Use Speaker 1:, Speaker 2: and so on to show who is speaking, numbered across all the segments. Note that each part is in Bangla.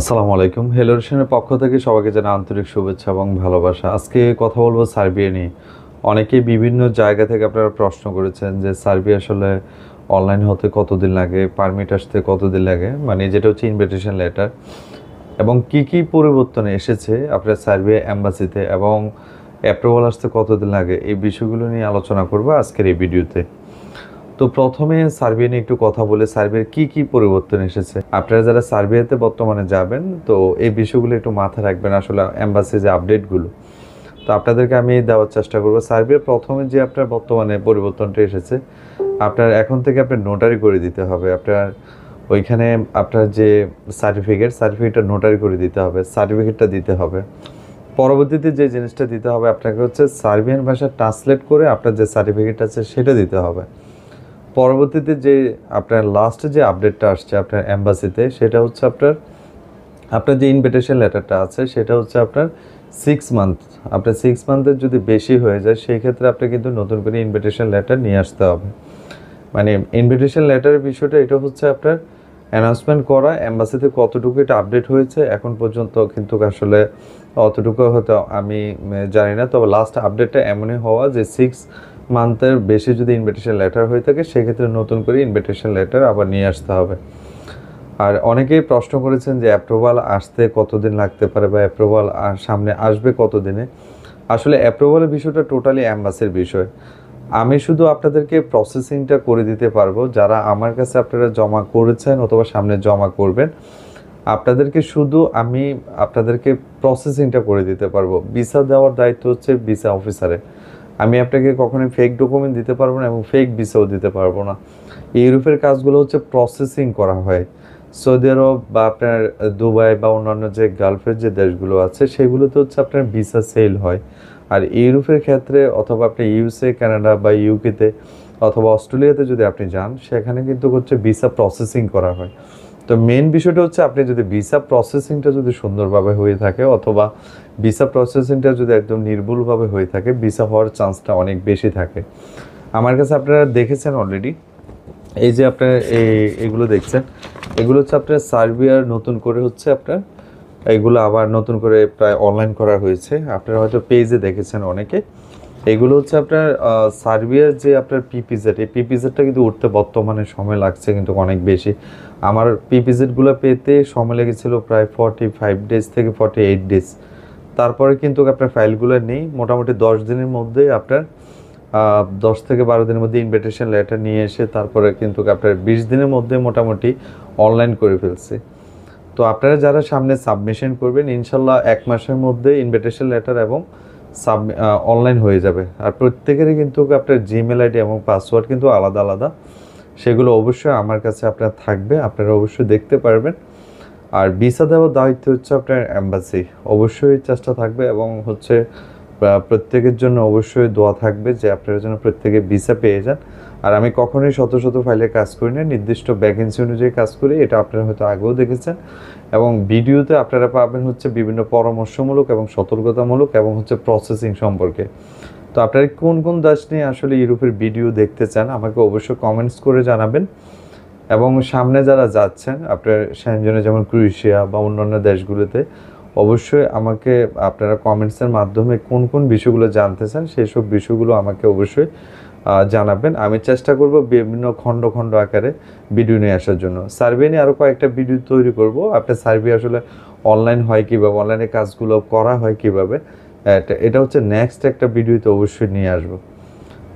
Speaker 1: আসসালামু আলাইকুম। হেলোরেশনের পক্ষ থেকে সবাইকে জানাই আন্তরিক শুভেচ্ছা এবং ভালোবাসা। আজকে কথা বলবো সার্বিয়া নিয়ে। অনেকেই বিভিন্ন জায়গা থেকে আপনারা প্রশ্ন করেছেন যে সার্বিয়া আসলে অনলাইন হতে কতদিন লাগে, পারমিট আসতে কতদিন লাগে, মানে যেটা হচ্ছে ইনভিটেশন লেটার, এবং কি কি পরিবর্তন এসেছে আপনার সার্বিয়া এম্বাসিতে এবং অ্যাপ্রুভাল আসতে কতদিন লাগে, এই বিষয়গুলো নিয়ে আলোচনা করবো আজকের এই ভিডিওতে। তো প্রথমে সার্বিয়া নিয়ে একটু কথা বলে সার্বিয়ার কি কি পরিবর্তন এসেছে। আপনারা যারা সার্বিয়াতে বর্তমানে যাবেন তো এই বিষয়গুলো একটু মাথায় রাখবেন, আসলে এম্বাসি যে আপডেটগুলো তো আপনাদেরকে আমি দেওয়ার চেষ্টা করবো। সার্বিয়ার প্রথমে যে আপনার বর্তমানে পরিবর্তনটা এসেছে, আপনার এখন থেকে আপনার নোটারি করে দিতে হবে। আপনার ওইখানে আপনার যে সার্টিফিকেটটা নোটারি করে দিতে হবে, সার্টিফিকেটটা দিতে হবে। পরবর্তীতে যে জিনিসটা দিতে হবে আপনাকে হচ্ছে সার্বিয়ান ভাষা ট্রান্সলেট করে আপনার যে সার্টিফিকেট আছে সেটা দিতে হবে। পরবর্তীতে যে আপনার লাস্টে যে আপডেটটা আসছে আপনার এম্বাসিতে, সেটা হচ্ছে আপনার যে ইনভিটেশন লেটারটা আছে সেটা হচ্ছে আপনার 6 মান্থ। আপনার 6 মান্থের যদি বেশি হয়ে যায় সেই ক্ষেত্রে আপনি কিন্তু নতুন করে ইনভিটেশন লেটার নিয়ে আসতে হবে। মানে ইনভিটেশন লেটারের বিষয়টা এটা হচ্ছে আপনার অ্যানাউন্সমেন্ট করা এম্বাসিতে কতটুকু এটা আপডেট হয়েছে এখন পর্যন্ত কিন্তু আসলে অতটুকু হয়তো আমি জানি না, তবে লাস্ট আপডেটটা এমনই হওয়া যে 6 মান্থের বেশি যদি ইনভিটেশন লেটার হয়ে থাকে সেক্ষেত্রে নতুন করে ইনভিটেশন লেটার আবার নিয়ে আসতে হবে। আর অনেকেই প্রশ্ন করেছেন যে অ্যাপ্রুভাল আসতে কতদিন লাগতে পারে বা অ্যাপ্রুভাল সামনে আসবে কতদিনে। আসলে অ্যাপ্রুভালের বিষয়টা টোটালি অ্যাম্বাসির বিষয়। আমি শুধু আপনাদেরকে প্রসেসিংটা করে দিতে পারবো, যারা আমার কাছে আপনারা জমা করেছেন অথবা সামনে জমা করবেন আপনাদেরকে শুধু আমি আপনাদেরকে প্রসেসিংটা করে দিতে পারবো। ভিসা দেওয়ার দায়িত্ব হচ্ছে ভিসা অফিসারের। আমি আপনাকে কখনোই ফেক ডকুমেন্ট দিতে পারবো না এবং ফেক ভিসাও দিতে পারবো না। ইউরোপের কাজগুলো হচ্ছে প্রসেসিং করা হয়। সৌদি আরব বা আপনার দুবাই বা অন্যান্য যে গালফের যে দেশগুলো আছে সেগুলোতে হচ্ছে আপনার ভিসা সেল হয়। আর ইউরোপের ক্ষেত্রে অথবা আপনি ইউএসএ, কানাডা বা ইউকেতে অথবা অস্ট্রেলিয়াতে যদি আপনি যান সেখানে কিন্তু হচ্ছে ভিসা প্রসেসিং করা হয়। তো মেন বিষয়টা হচ্ছে আপনি যদি ভিসা প্রসেসিংটা যদি সুন্দরভাবে হয়ে থাকে অথবা ভিসা প্রসেসিংটা যদি একদম নির্ভুলভাবে হয়ে থাকে, ভিসা হওয়ার চান্সটা অনেক বেশি থাকে। আমার কাছে আপনারা দেখেছেন অলরেডি, এই যে আপনার এগুলো দেখছেন, এগুলো হচ্ছে আপনার সার্বিয়ার নতুন করে হচ্ছে আপনার এগুলো আবার নতুন করে প্রায় অনলাইন করা হয়েছে। আপনারা হয়তো পেজে দেখেছেন অনেকে। এগুলো হচ্ছে আপনার সার্বিয়ার যে আপনার পিপিজেড, এই পিপিজেডটা কিন্তু উঠতে বর্তমানে সময় লাগছে কিন্তু অনেক বেশি। আমার পিপিজেডগুলো পেতে সময় লেগেছিল প্রায় 45 ডেজ থেকে 48 ডেজ। তারপরে কিন্তু আপনার ফাইলগুলো নেই, মোটামুটি 10 দিনের মধ্যে আপনার 10 থেকে 12 দিনের মধ্যে ইনভিটেশন লেটার নিয়ে এসে তারপরে কিন্তু আপনার 20 দিনের মধ্যে মোটামুটি অনলাইন করে ফেলছে। তো আপনারা যারা সামনে সাবমিশন করবেন ইনশাল্লাহ 1 মাসের মধ্যে ইনভিটেশন লেটার এবং অনলাইন হয়ে যাবে। আর প্রত্যেকেরই কিন্তু আপনার জিমেল আইডি এবং পাসওয়ার্ড কিন্তু আলাদা আলাদা, সেগুলো অবশ্যই আমার কাছে আপনার থাকবে, আপনারা অবশ্যই দেখতে পারবেন। আর ভিসা দেওয়ার দায়িত্ব হচ্ছে আপনার এম্বাসি, অবশ্যই চেষ্টা থাকবে এবং হচ্ছে প্রত্যেকের জন্য অবশ্যই দোয়া থাকবে যে আপনারা যেন প্রত্যেকে ভিসা পেয়ে যান। আর আমি কখনোই শত শত ফাইলে কাজ করি না, নির্দিষ্ট ভ্যাকেন্সি অনুযায়ী কাজ করি, এটা আপনারা হয়তো আগেও দেখেছেন। এবং ভিডিওতে আপনারা পাবেন হচ্ছে বিভিন্ন পরামর্শমূলক এবং সতর্কতামূলক এবং হচ্ছে প্রসেসিং সম্পর্কে। তো আপনারা কোন কোন দেশ নিয়ে আসলে ইউরোপের ভিডিও দেখতে চান আমাকে অবশ্যই কমেন্টস করে জানাবেন। এবং সামনে যারা যাচ্ছেন আপনার সেনজেনে যেমন ক্রোয়েশিয়া বা অন্যান্য দেশগুলোতে অবশ্যই আমাকে আপনারা কমেন্টসের মাধ্যমে কোন কোন বিষয়গুলো জানতে চান সেই সব বিষয়গুলো আমাকে অবশ্যই জানাবেন। আমি চেষ্টা করব বিভিন্ন খণ্ড খণ্ড আকারে ভিডিও নিয়ে আসার জন্য। সার্বিয়া নিয়ে আরও কয়েকটা ভিডিও তৈরি করব, আপনার সার্বিয়া আসলে অনলাইন হয় কীভাবে, অনলাইনে কাজগুলো করা হয় কীভাবে, এটা হচ্ছে নেক্সট একটা ভিডিওতে অবশ্যই নিয়ে আসবো।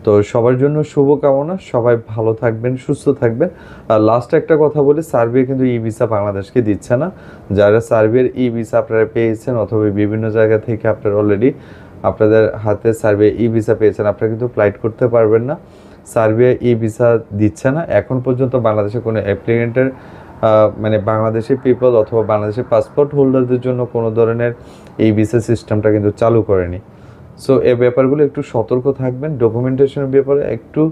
Speaker 1: তো সবার জন্য শুভকামনা, সবাই ভালো থাকবেন, সুস্থ থাকবেন। আর লাস্ট একটা কথা বলি, সার্বিয়া কিন্তু ই ভিসা বাংলাদেশকে দিচ্ছে না। যারা সার্বিয়ার ই ভিসা আপনারা পেয়েছেন অথবা বিভিন্ন জায়গা থেকে আপনারা অলরেডি আপনাদের হাতে সার্বিয়া ই ভিসা পেয়েছেন, আপনারা কিন্তু ফ্লাইট করতে পারবেন না। সার্বিয়া ই ভিসা দিচ্ছে না এখন পর্যন্ত বাংলাদেশে কোনো অ্যাপ্লিকেন্টের মানে বাংলাদেশি পিপল অথবা বাংলাদেশের পাসপোর্ট হোল্ডারদের জন্য কোনো ধরনের এই ভিসা সিস্টেমটা কিন্তু চালু করেনি। সো এই ব্যাপারগুলো একটু সতর্ক থাকবেন, ডকুমেন্টেশনের ব্যাপারে একটু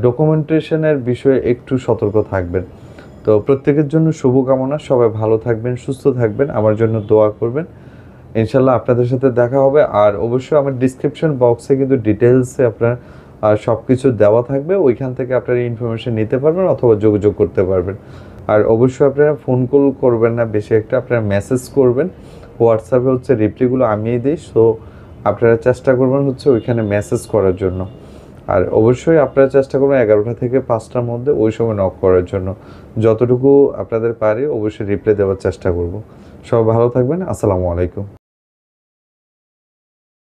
Speaker 1: ডকুমেন্টেশনের বিষয়ে একটু সতর্ক থাকবেন। তো প্রত্যেকের জন্য শুভকামনা, সবাই ভালো থাকবেন, সুস্থ থাকবেন, আমার জন্য দোয়া করবেন। ইনশাল্লাহ আপনাদের সাথে দেখা হবে। আর অবশ্যই আমার ডিসক্রিপশন বক্সে কিন্তু ডিটেলসে আপনার সব কিছু দেওয়া থাকবে, ওইখান থেকে আপনারা ইনফরমেশন নিতে পারবেন অথবা যোগাযোগ করতে পারবেন। আর অবশ্যই আপনারা ফোন কল করবেন না বেশি একটা, আপনারা মেসেজ করবেন। হোয়াটসঅ্যাপে হচ্ছে রিপ্লাইগুলো আমিই দিই, সো আপনারা চেষ্টা করবেন হচ্ছে ওইখানে মেসেজ করার জন্য। আর অবশ্যই আপনারা চেষ্টা করবেন 11টা থেকে 5টার মধ্যে ওই সময় নক করার জন্য। যতটুকু আপনাদের পারি অবশ্যই রিপ্লাই দেওয়ার চেষ্টা করব। সবাই ভালো থাকবেন। আসসালামু আলাইকুম।